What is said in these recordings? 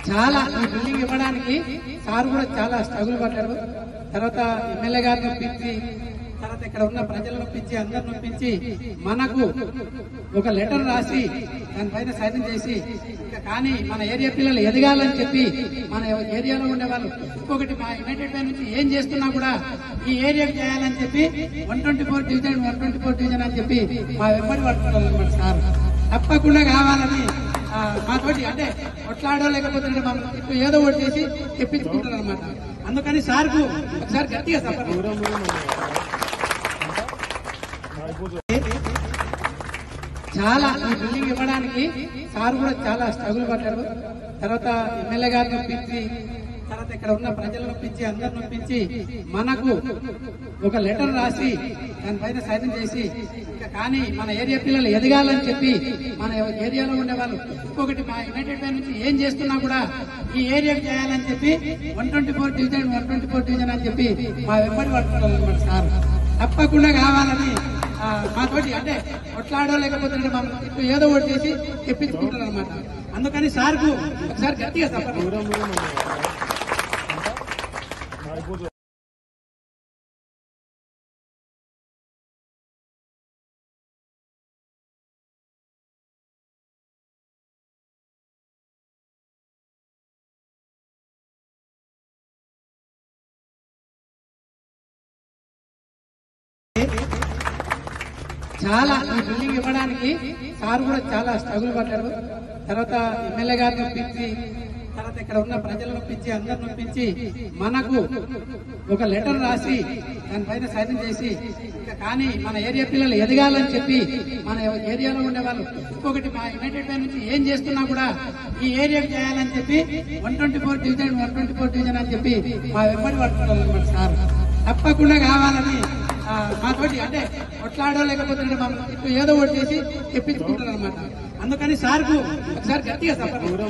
చాలా ఈ బిల్డింగ్ ఇవ్వడానికి సార్ కూడా చాలా స్ట్రగుల్ పడ్డారు. తర్వాత ఎమ్మెల్యే గారిని ఒప్పించి, తర్వాత ఇక్కడ ఉన్న ప్రజలను ఒప్పించి, అందరిని ఒప్పించి మనకు ఒక లెటర్ రాసి దానిపైన సైన్ చేసి, కానీ మన ఏరియా పిల్లలు ఎదగాలని చెప్పి మన ఏరియాలో ఉండే వాళ్ళు ఇంకొకటి మా యునైటెడ్ వే నుంచి ఏం చేస్తున్నా కూడా ఈ ఏరియాకి చేయాలని చెప్పి 124 డివిజన్ అని చెప్పి మా వెంబడి పడుతున్నారు అనమాట. సార్ తప్పకుండా కావాలని మాతోటి అంటే కొట్లాడో లేకపోతే మనం ఇప్పుడు ఏదో ఒకటి చేసి తెప్పించుకుంటారు అనమాట. అందుకని సార్కు ఒకసారి గట్టిగా సపోర్ట్. చాలా ఈ బిల్డింగ్ ఇవ్వడానికి సార్ కూడా చాలా స్ట్రగుల్ పడ్డారు. తర్వాత ఎమ్మెల్యే గారిని ఒప్పించి, తర్వాత ఇక్కడ ఉన్న ప్రజలను ఒప్పించి, అందరిని ఒప్పించి మనకు ఒక లెటర్ రాసి దానిపైన సైన్ చేసి, కానీ మన ఏరియా పిల్లలు ఎదగాలని చెప్పి మన ఏరియాలో ఉండే వాళ్ళు ఇంకొకటి మా యునైటెడ్ వే నుంచి ఏం చేస్తున్నా కూడా ఈ ఏరియాకి చేయాలని చెప్పి 124 డివిజన్ అని చెప్పి మా వెంబడి పడుతున్నారు అనమాట. సార్ తప్పకుండా కావాలని మాతోటి అంటే కొట్లాడో లేకపోతే మనం ఇప్పుడు ఏదో ఒకటి చేసి తెప్పించుకుంటారు అనమాట. అందుకని సార్కు ఒకసారి గట్టిగా సపోర్ట్. చాలా ఈ బిల్డింగ్ ఇవ్వడానికి సార్ కూడా చాలా స్ట్రగుల్ పడ్డారు. తర్వాత ఎమ్మెల్యే గారిని ఒప్పించి, తర్వాత ఇక్కడ ఉన్న ప్రజలను ఒప్పించి, అందరిని ఒప్పించి మనకు ఒక లెటర్ రాసి దానిపైన సైన్ చేసి, కానీ మన ఏరియా పిల్లలు ఎదగాలని చెప్పి మన ఏరియాలో ఉండే వాళ్ళు ఇంకొకటి మా యునైటెడ్ వే నుంచి ఏం చేస్తున్నా కూడా ఈ ఏరియాకి చేయాలని చెప్పి 124 డివిజన్ అని చెప్పి మా వెంబడి పడుతున్నారు అనమాట. సార్ తప్పకుండా కావాలని మాతోటి అంటే కొట్లాడో లేకపోతే మనం ఇప్పుడు ఏదో ఒకటి చేసి తెప్పించుకుంటారు అనమాట. అందుకని సార్కు ఒకసారి గట్టిగా సపోర్ట్.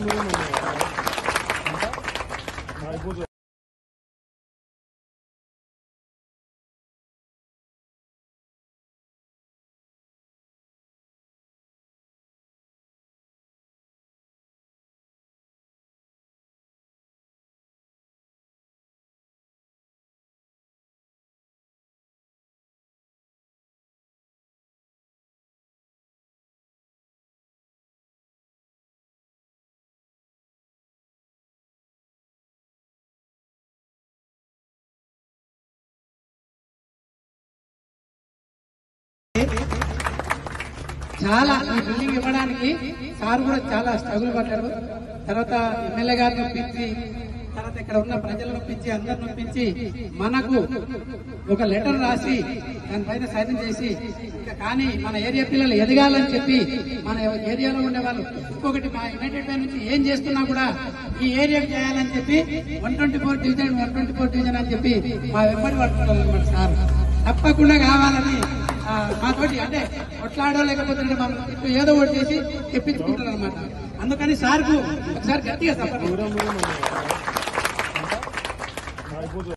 చాలా ఈ బిల్డింగ్ ఇవ్వడానికి సార్ కూడా చాలా స్ట్రగుల్ పడ్డారు. తర్వాత ఎమ్మెల్యే గారిని ఒప్పించి, తర్వాత ఇక్కడ ఉన్న ప్రజలను ఒప్పించి, అందరిని ఒప్పించి మనకు ఒక లెటర్ రాసి దానిపైన సైన్ చేసి, కానీ మన ఏరియా పిల్లలు ఎదగాలని చెప్పి మన ఏరియాలో ఉండే వాళ్ళు ఇంకొకటి మా యునైటెడ్ వే నుంచి ఏం చేస్తున్నా కూడా ఈ ఏరియాకి చేయాలని చెప్పి 124 డివిజన్ అని చెప్పి మా వెంబడి పడుతున్నారు అనమాట. సార్ తప్పకుండా కావాలని మాతోటి అంటే కొట్లాడో లేకపోతే మనం ఇప్పుడు ఏదో ఒకటి చేసి తెప్పించుకుంటారు అనమాట. అందుకని సార్కు ఒకసారి గట్టిగా సపోర్ట్.